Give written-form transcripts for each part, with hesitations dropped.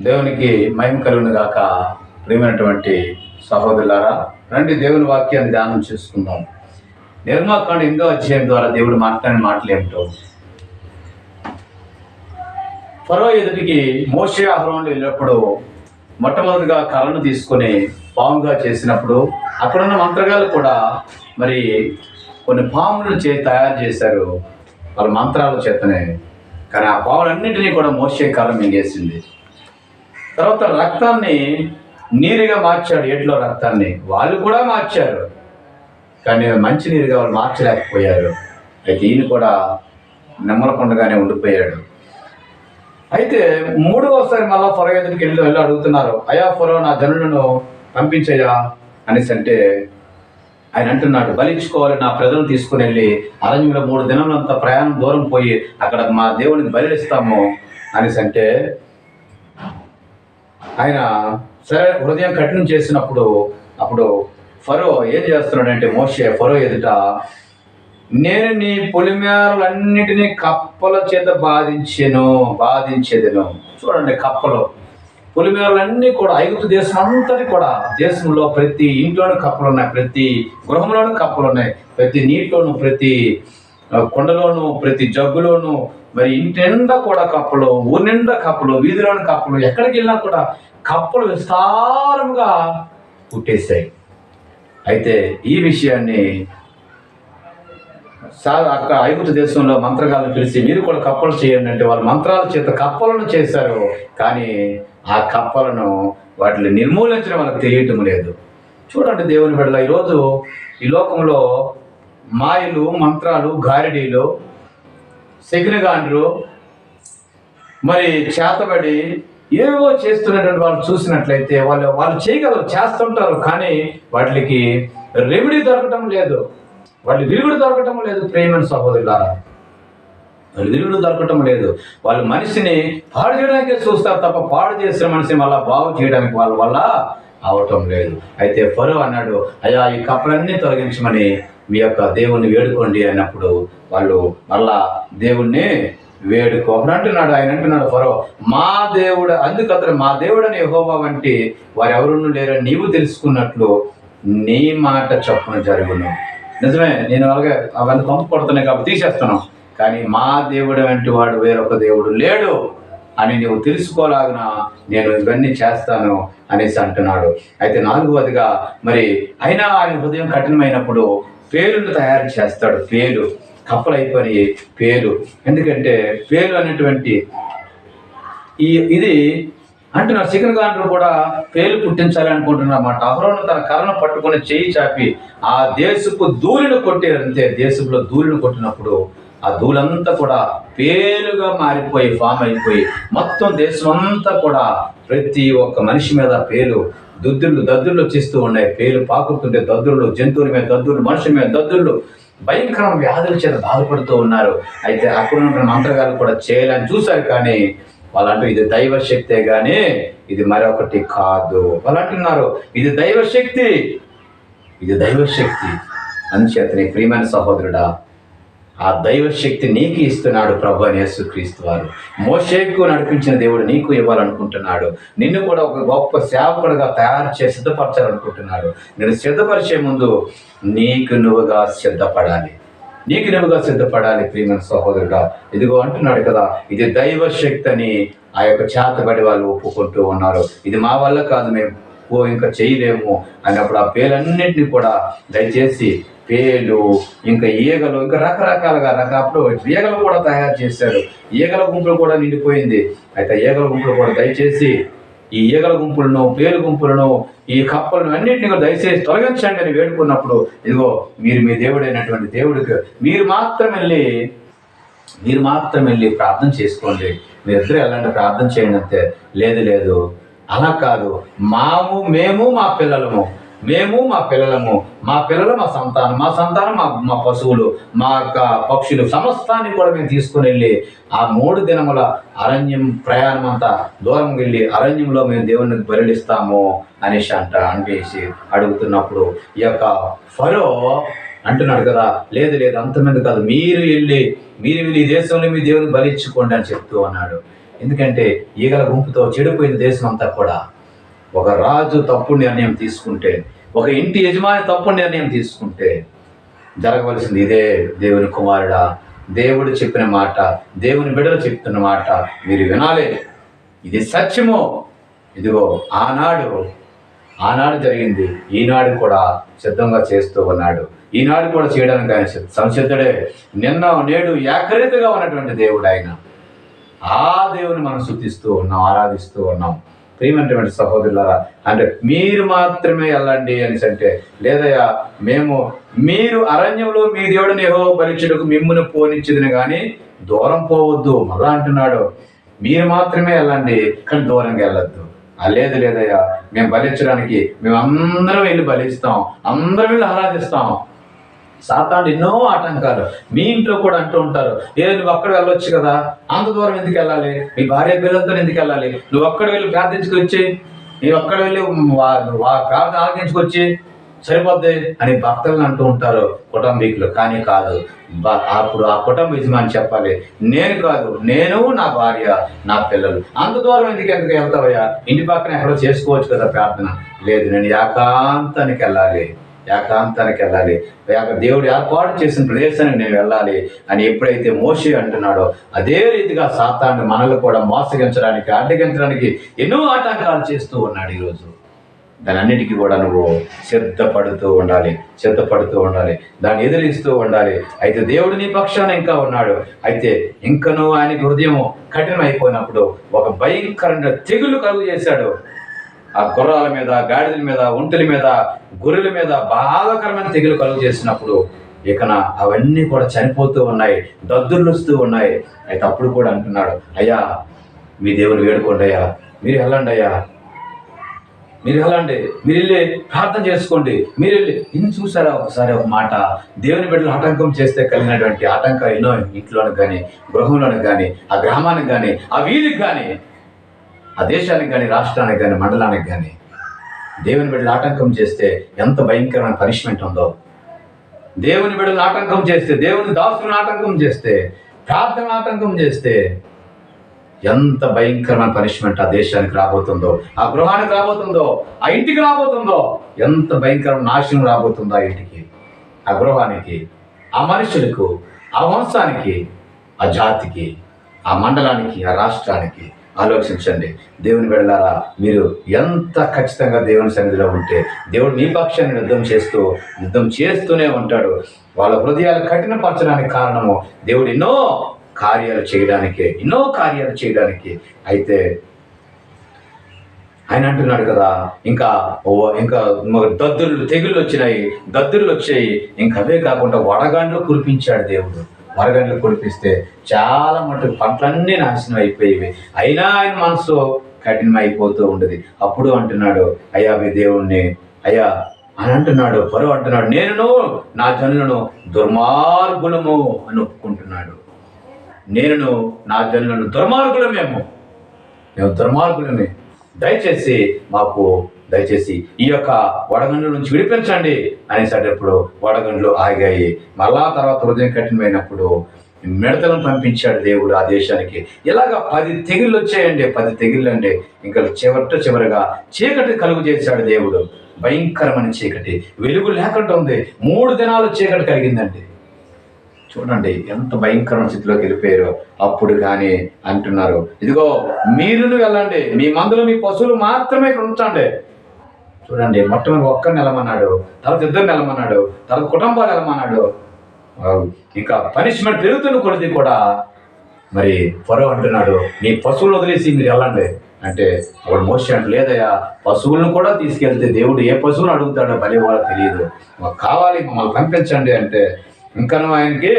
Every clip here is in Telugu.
దేవునికి మహిమ కలుగును గాక. ప్రియమైనటువంటి సహోదరులారా, రండి దేవుని వాక్యాన్ని ధ్యానం చేసుకుందాం. నిర్మాకాండ 8వ అధ్యాయం ద్వారా దేవుడు మాట్లాడిన మాటలు ఏమిటో. ఫరో ఎదుటికి మోషే అహరోనులు వెళ్ళినప్పుడు మొట్టమొదటిగా కర్రను తీసుకొని పాముగా చేసినప్పుడు అక్కడున్న మంత్రగాళ్ళు కూడా మరి కొన్ని పాములను తయారు చేశారు వాళ్ళ మంత్రాల చేతనే. కానీ ఆ పాములన్నింటినీ కూడా మోషే కర్ర మింగేసింది. తర్వాత రక్తాన్ని నీరుగా మార్చాడు. ఏట్లో రక్తాన్ని వాళ్ళు కూడా మార్చారు, కానీ మంచి నీరుగా వాళ్ళు మార్చలేకపోయారు. అయితే ఈయన కూడా నమ్మలకుండగానే ఉండిపోయాడు. అయితే మూడవసారి మళ్ళా ఫరో ఎదుటికి వెళ్ళి అడుగుతున్నారు, అయా ఫరో, నా జనులను పంపించయ్యా అనేసి అంటే ఆయన అంటున్నాడు, బలించుకోవాలి, నా ప్రజలను తీసుకుని వెళ్ళి అరణ్యంలో 3 దినములంతా ప్రయాణం దూరం పోయి అక్కడ మా దేవునికి బలిస్తాము అనేసి అంటే ఆయన సరే హృదయం కఠినం చేసినప్పుడు అప్పుడు ఫరో ఏం చేస్తున్నాడంటే మోషే ఫరో ఎదుట, నేను నీ పొలిమేరలన్నిటినీ కప్పల చేత బాధించేదను. చూడండి, కప్పలు పొలిమేరలన్నీ కూడా ఐగుప్తు దేశం అంతటి కూడా, దేశంలో ప్రతి ఇంట్లోనూ కప్పలు ఉన్నాయి, ప్రతి గృహంలోనూ కప్పలు ఉన్నాయి, ప్రతి నీటిలోనూ, ప్రతి కొండలోను, ప్రతి జగ్గులోను, మరి ఇంటి నిండా కూడా కప్పలు, ఊరి నిండా కప్పలు, వీధిలోని కప్పలు, ఎక్కడికి వెళ్ళినా కూడా కప్పలు విస్తారంగా పుట్టేశాయి. అయితే ఈ విషయాన్ని అక్కడ ఐగుప్తు దేశంలో మంత్రగాలను పిలిచి మీరు కూడా కప్పలు చేయండి అంటే వాళ్ళు మంత్రాల చేత కప్పలను చేశారు. కానీ ఆ కప్పలను వాటిని నిర్మూలించడం వాళ్ళకి తెలియటం లేదు. చూడండి దేవుని బిడ్డల, ఈరోజు ఈ లోకంలో మాయలు, మంత్రాలు, గారిడీలు, సెగినగాండ్రు, మరి చేతబడి ఏవో చేస్తున్నటువంటి వాళ్ళు చూసినట్లయితే వాళ్ళు చేయగలరు, చేస్తుంటారు, కానీ వాటికి రెమెడీ దొరకటం లేదు, వాళ్ళు విరుగుడు దొరకటం లేదు. ప్రియమైన సహోదరులారా, వాళ్ళు విరుగుడు దొరకటం లేదు. వాళ్ళు మనిషిని పాడు చేయడానికే చూస్తారు తప్ప పాడు చేసిన మనిషిని మళ్ళా బాగు చేయడానికి వాళ్ళ వల్ల అవటం లేదు. అయితే ఫరో అన్నాడు, అయ్యా ఈ కప్పలన్నీ తొలగించమని మీ యొక్క దేవుణ్ణి వేడుకోండి అన్నప్పుడు వాళ్ళు మళ్ళా దేవుణ్ణి అంటున్నాడు. ఆయన అంటున్నాడు ఫరో, మా దేవుడు, అందుకతను మా దేవుడని యెహోవా వంటి వారెవరును లేరని నీవు తెలుసుకున్నట్లు నీ మాట చొప్పున జరుగును. నిజమే, నేను అలాగే అవన్నీ పంపు కొడుతున్నాయి కాబట్టి తీసేస్తాను, కానీ మా దేవుడు వంటి వాడు వేరొక దేవుడు లేడు అని నువ్వు తెలుసుకోలాగిన నేను ఇవన్నీ చేస్తాను అనేసి అంటున్నాడు. అయితే 4వదిగా మరి అయినా ఆయన హృదయం కఠినమైనప్పుడు పేలును తయారు చేస్తాడు. పేలు కప్పలు అయిపోయి పేలు, ఎందుకంటే పేలు అనేటువంటి ఇది అంటున్నారు. సికనగాండ్రు కూడా పేలు పుట్టించాలి అనుకుంటున్నమాట. అహరోను తన కర్రను పట్టుకుని చేయి చాపి ఆ దేశపు ధూళిని కొట్టారు. అంతే, దేశంలో ధూళిని కొట్టినప్పుడు ఆ ధూళంతా కూడా పేలుగా మారిపోయి ఫామ్ అయిపోయి మొత్తం దేశం అంతా కూడా ప్రతి ఒక్క మనిషి మీద పేలు, దద్దుర్లు వచ్చేస్తూ ఉన్నాయి. పేలు పాకుతుంటే దద్దుర్లు, జంతువుల మీద దద్దుర్లు, మనుషుల మీద దద్దుర్లు, భయంకరమైన వ్యాధుల చేత బాధపడుతూ ఉన్నారు. అయితే అక్కడ ఉన్న మంత్రగాళ్ళు కూడా చేయాలని చూశారు, కానీ వాళ్ళంటూ ఇది దైవశక్తే కానీ ఇది మరొకటి కాదు. వాళ్ళు అంటున్నారు ఇది దైవశక్తి, ఇది దైవశక్తి. అందుచేతనే ప్రియమైన సహోదరుడా, ఆ దైవశక్తి నీకు ఇస్తున్నాడు ప్రభు అని యేసుక్రీస్తు వారు. మోషేకు నడిపించిన దేవుడు నీకు ఇవ్వాలనుకుంటున్నాడు. నిన్ను కూడా ఒక గొప్ప సేవకుడుగా తయారు చేసి సిద్ధపరచాలనుకుంటున్నాడు. నేను సిద్ధపరిచే ముందు నీకు నువ్వుగా సిద్ధపడాలి, ప్రియమైన సహోదరుడా. ఇదిగో అంటున్నాడు కదా, ఇది దైవశక్తి అని ఆ యొక్క చేతబడి వాళ్ళు ఒప్పుకుంటూ ఉన్నారు. ఇది మా వల్ల కాదు, మేము ఇంకా చేయలేము అన్నప్పుడు ఆ పేలన్నింటినీ కూడా దయచేసి పేలు, ఇంకా ఈగలు, ఇంకా రకరకాలుగా అప్పుడు ఈగలు కూడా తయారు చేశారు. ఈగల గుంపులు కూడా నిండిపోయింది. అయితే ఈగల గుంపులు కూడా దయచేసి ఈ ఈగల గుంపులను, పేలు గుంపులను, ఈ కప్పలను అన్నింటినీ కూడా దయచేసి తొలగించండి అని వేడుకున్నప్పుడు ఇదిగో మీరు మీ దేవుడైనటువంటి దేవుడికి మీరు మాత్రం వెళ్ళి ప్రార్థన చేసుకోండి. మీరిద్దరూ వెళ్ళండి, ప్రార్థన చేయండి అంతే. లేదు అలా కాదు, మేము మా పిల్లలు, మా సంతానం, మా పశువులు, మా యొక్క పక్షులు సమస్తాన్ని కూడా మేము తీసుకుని వెళ్ళి ఆ 3 దినముల అరణ్యం ప్రయాణం అంతా దూరం వెళ్ళి అరణ్యంలో మేము దేవునికి బలిస్తాము అనేసి అడుగుతున్నప్పుడు ఈ యొక్క ఫరో అంటున్నాడు కదా, లేదు అంతమంది కాదు, మీరు వెళ్ళి ఈ దేశంలో మీ దేవుని బలిచ్చుకోండి అని చెప్తూ అన్నాడు. ఎందుకంటే ఈగల గుంపుతో చెడిపోయిన దేశం అంతా కూడా. ఒక రాజు తప్పుడు నిర్ణయం తీసుకుంటే, ఒక ఇంటి యజమాని తప్పుడు నిర్ణయం తీసుకుంటే జరగవలసింది ఇదే. దేవుని కుమారుడా, దేవుడు చెప్పిన మాట, దేవుని బిడ్డలు చెప్తున్న మాట మీరు వినాలి. ఇది సత్యము. ఇదిగో ఆనాడు జరిగింది, ఈనాడు కూడా సిద్ధంగా చేస్తూ ఉన్నాడు. ఈనాడు కూడా చేయడానికి ఆయన సంసిద్ధుడే. నిన్న నేడు ఏకరీతిగా ఉన్నటువంటి దేవుడు ఆయన. ఆ దేవుని మనం స్తుతిస్తూ ఉన్నాం, ఆరాధిస్తూ ఉన్నాం. ప్రియమైనటువంటి సహోదరులారా, అంటే మీరు మాత్రమే వెళ్ళండి అనేసి అంటే, లేదయ్యా మీరు అరణ్యంలో మీ దేవుడిని యెహోవా బలిచ్చుటకు మిమ్మును పోనిచ్చిదిని కానీ దూరం పోవద్దు. మళ్ళా అంటున్నాడు, మీరు మాత్రమే వెళ్ళండి కానీ దూరంగా వెళ్ళొద్దు. లేదయ్యా, మేము బలించడానికి అందరం వెళ్ళి బలిస్తాం, అందరం వెళ్ళి ఆరాధిస్తాం. సాతాను ఎన్నో ఆటంకాలు. మీ ఇంట్లో కూడా అంటూ ఉంటారు, నువ్వు అక్కడ వెళ్ళొచ్చు కదా, అంత దూరం ఎందుకు వెళ్ళాలి, మీ భార్య పిల్లలతో ఎందుకు వెళ్ళాలి, నువ్వు అక్కడ వెళ్ళి ప్రార్థించుకొచ్చి, నువ్వు అక్కడ వెళ్ళి ప్రార్థన ఆలకించుకొచ్చి సరిపోద్ది అని భక్తులను అంటూ ఉంటారు కుటుంబీకులు. కానీ కాదు, అప్పుడు ఆ కుటుంబ యజమాని చెప్పాలి, నేను కాదు, నేను, నా భార్య, నా పిల్లలు. అంత దూరం ఎందుకు వెళ్తావయ్యా, ఇంటి పక్కన ఎక్కడో చేసుకోవచ్చు కదా ప్రార్థన. లేదు, నేను ఏకాంతానికి వెళ్ళాలి, దేవుడు ఏర్పాటు చేసిన ప్రదేశానికి నేను వెళ్ళాలి అని ఎప్పుడైతే మోషే అంటున్నాడో, అదే రీతిగా సాతాను మనల్ని కూడా మోసగించడానికి, అడ్డగించడానికి ఎన్నో ఆటంకాలు చేస్తూ ఉన్నాడు. ఈరోజు దాని అన్నిటికీ కూడా నువ్వు సిద్ధపడుతూ ఉండాలి, దాన్ని ఎదిరిస్తూ ఉండాలి. అయితే దేవుడు నీ పక్షాన ఇంకా ఉన్నాడు. అయితే ఇంకనూ ఆయనకి హృదయం కఠినమైపోయినప్పుడు ఒక భయంకరమైన తెగులు కలుగు చేశాడు. ఆ గుర్రాల మీద, గాడిదల మీద, ఒంటెల మీద, గొర్రెల మీద బాధాకరమైన తెగులు కలుగు చేసినప్పుడు ఇకన అవన్నీ కూడా చనిపోతూ ఉన్నాయి, దద్దుర్లు వస్తూ ఉన్నాయి. అయితే అప్పుడు కూడా అంటున్నాడు, అయ్యా మీ దేవుని వేడుకోండి అయ్యా, మీరు వెళ్ళండి, మీరు వెళ్ళి ప్రార్థన చేసుకోండి, మీరు వెళ్ళి. ఇన్ని చూసారా ఒకసారి ఒక మాట, దేవుని బిడ్డలు ఆటంకం చేస్తే కలిగినటువంటి ఆటంకాలు ఎన్నో. ఇంట్లోనికి కానీ, గృహంలోనికి కానీ, ఆ గ్రామానికి కానీ, ఆ వీధికి కానీ, ఆ దేశానికి కానీ, రాష్ట్రానికి కానీ, మండలానికి కానీ దేవుని బిడ్డలు ఆటంకం చేస్తే ఎంత భయంకరమైన పనిష్మెంట్ ఉందో. దేవుని బిడ్డలు ఆటంకం చేస్తే, దేవుని దాసులను ఆటంకం చేస్తే, ప్రార్థన ఆటంకం చేస్తే ఎంత భయంకరమైన పనిష్మెంట్ ఆ దేశానికి రాబోతుందో, ఆ గృహానికి రాబోతుందో, ఆ ఇంటికి రాబోతుందో, ఎంత భయంకరమైన నాశనం రాబోతుందో ఆ ఇంటికి, ఆ గృహానికి, ఆ మనుషులకు, ఆ వంశానికి, ఆ జాతికి, ఆ మండలానికి, ఆ రాష్ట్రానికి. ఆలోచించండి దేవుని బిడ్డలారా, మీరు ఎంత ఖచ్చితంగా దేవుని సన్నిధిలో ఉంటే దేవుడు మీ పక్షాన్ని యుద్ధం చేస్తూనే ఉంటాడు. వాళ్ళ హృదయాలు కఠినపరచడానికి కారణము దేవుడు ఎన్నో కార్యాలు చేయడానికి. అయితే ఆయన అంటున్నాడు కదా, ఇంకా తెగుళ్ళు వచ్చాయి. ఇంకా అవే కాకుండా వడగండ్లు కురిపించాడు దేవుడు. వడగండ్లు కురిపిస్తే చాలా మటుకు పంటలన్నీ నాశనం అయిపోయేవి. అయినా ఆయన మనసు కఠినమైపోతూ ఉండేది. అప్పుడు అంటున్నాడు, అయ్యా మీ దేవుణ్ణి అయ్యా అని అంటున్నాడు. ఫరో అంటున్నాడు, నేను నా జనులను దుర్మార్గులము అని ఒప్పుకుంటున్నాడు. నేను నా జనులను మేము దుర్మార్గులమే, దయచేసి ఈ యొక్క వడగండ్ల నుంచి విడిపించండి అనేసేటప్పుడు వడగండ్లు ఆగాయి. మళ్ళా తర్వాత హృదయం కఠినమైనప్పుడు మిడతలను పంపించాడు దేవుడు ఆ దేశానికి. ఇలాగ 10 తెగుళ్ళు వచ్చాయండి, 10 తెగుళ్ళండి. ఇంకా చివరిగా చీకటి కలుగు చేశాడు దేవుడు. భయంకరమైన చీకటి, వెలుగు లేకుండా ఉంది. 3 దినాలు చీకటి కలిగిందండి. చూడండి ఎంత భయంకరమైన స్థితిలోకి వెళ్ళిపోయారు. అప్పుడు కానీ అంటున్నారు, ఇదిగో మీరును వెళ్ళండి, మీ మందులు, మీ పశువులు మాత్రమే ఇక్కడ ఉంచండి. చూడండి, మొట్టమొదటి ఒక్కరిని వెళ్ళమన్నాడు, తర్వాత 2 వెళ్ళమన్నాడు, తర్వాత కుటుంబాలు వెళ్ళమన్నాడు. ఇంకా పనిష్మెంట్ పెరుగుతున్న కొద్ది కూడా మరి ఫరో అంటున్నాడు, మీ పశువులు వదిలేసి మీరు వెళ్ళండి అంటే, అప్పుడు మోషే అంటే, లేదయ్యా పశువులను కూడా తీసుకెళ్తే దేవుడు ఏ పశువులు అడుగుతాడో బలి వాళ్ళకి తెలియదు, మాకు కావాలి, మమ్మల్ని పంపించండి అంటే ఇంకనూ ఆయనకి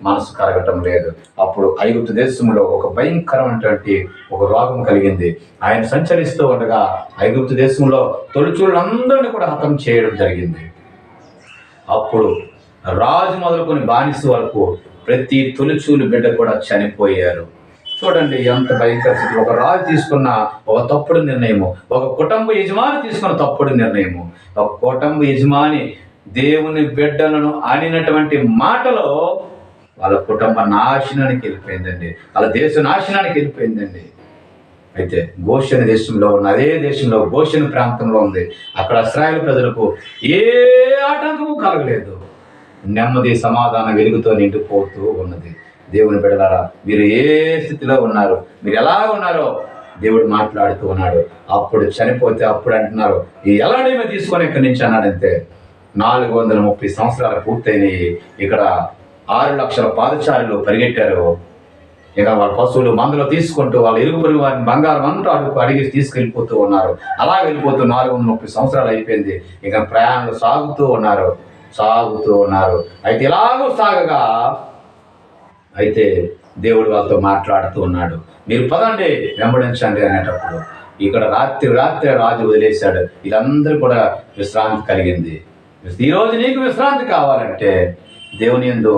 మనసు కరగటం లేదు. అప్పుడు ఐగుప్తు దేశంలో ఒక భయంకరమైనటువంటి ఒక రోగం కలిగింది. ఆయన సంచరిస్తూ ఉండగా ఐగుప్తు దేశంలో తొలిచూళ్ళందరినీ కూడా హతం చేయడం జరిగింది. అప్పుడు రాజు మొదలుకొని బానిస వరకు ప్రతి తొలిచూలు బిడ్డ కూడా చనిపోయారు. చూడండి ఎంత భయంకర స్థితి. ఒక రాజు తీసుకున్న ఒక తప్పుడు నిర్ణయము, ఒక కుటుంబ యజమాని తీసుకున్న తప్పుడు నిర్ణయము, ఒక కుటుంబ యజమాని దేవుని బిడ్డలను ఆడినటువంటి మాటలో వాళ్ళ కుటుంబ నాశనానికి వెళ్ళిపోయిందండి, వాళ్ళ దేశ నాశనానికి వెళ్ళిపోయిందండి. అయితే గోషెను దేశంలో ఉన్న అదే దేశంలో గోషెను ప్రాంతంలో ఉంది. అక్కడ ఇశ్రాయేలు ప్రజలకు ఏ ఆటంకము కలగలేదు. నెమ్మది సమాధానం వెలుగుతో నిండిపోతూ ఉన్నది. దేవుని బిడ్డలారా, మీరు ఏ స్థితిలో ఉన్నారు, మీరు ఎలా ఉన్నారో దేవుడు మాట్లాడుతూ ఉన్నాడు. అప్పుడు చనిపోతే అప్పుడు అంటున్నారు, ఈ ఎలాంటి తీసుకొని ఇక్కడి నుంచి అన్నాడంతే. 430 సంవత్సరాలు పూర్తయినాయి. ఇక్కడ 6 లక్షల పాదచారులు పరిగెట్టారు. ఇక వాళ్ళ పశువులు మందులో తీసుకుంటూ వాళ్ళ ఇరుగు పొరుగు వారిని బంగారం అంతా అడిగి తీసుకెళ్ళిపోతూ ఉన్నారు. అలా వెళ్ళిపోతూ 430 సంవత్సరాలు అయిపోయింది. ఇక ప్రయాణాలు సాగుతూ ఉన్నారు. అయితే ఇలాగూ సాగగా అయితే దేవుడు వాళ్ళతో మాట్లాడుతూ ఉన్నాడు. మీరు పదండి, వెంబడించండి అనేటప్పుడు ఇక్కడ రాత్రి రాజు వదిలేశాడు. వీళ్ళందరూ కూడా విశ్రాంతి కలిగింది. ఈరోజు నీకు విశ్రాంతి కావాలంటే దేవుని యందు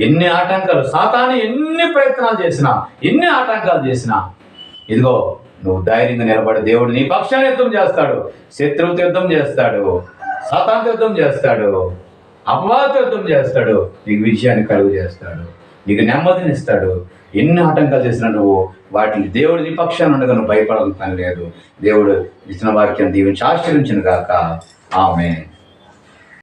ఎన్ని ఆటంకాలు, సాతాను ఎన్ని ప్రయత్నాలు చేసినా, ఎన్ని ఆటంకాలు చేసినా, ఇదిగో నువ్వు ధైర్యంగా నిలబడి దేవుడు నీ పక్షాన్ని యుద్ధం చేస్తాడు. శత్రువుతో యుద్ధం చేస్తాడు, సాతానుతో యుద్ధం చేస్తాడు, అపవాదితో యుద్ధం చేస్తాడు. నీకు విజయాన్ని కలుగు చేస్తాడు, నీకు నెమ్మదిని ఇస్తాడు. ఎన్ని ఆటంకాలు చేసినా నువ్వు వాటిని దేవుడు నీ పక్షాన్ని ఉండగా నువ్వు భయపడాలని పని లేదు. దేవుడు ఇచ్చిన వాక్యం దీవించి ఆశీర్వించును గాక. ఆమేన్.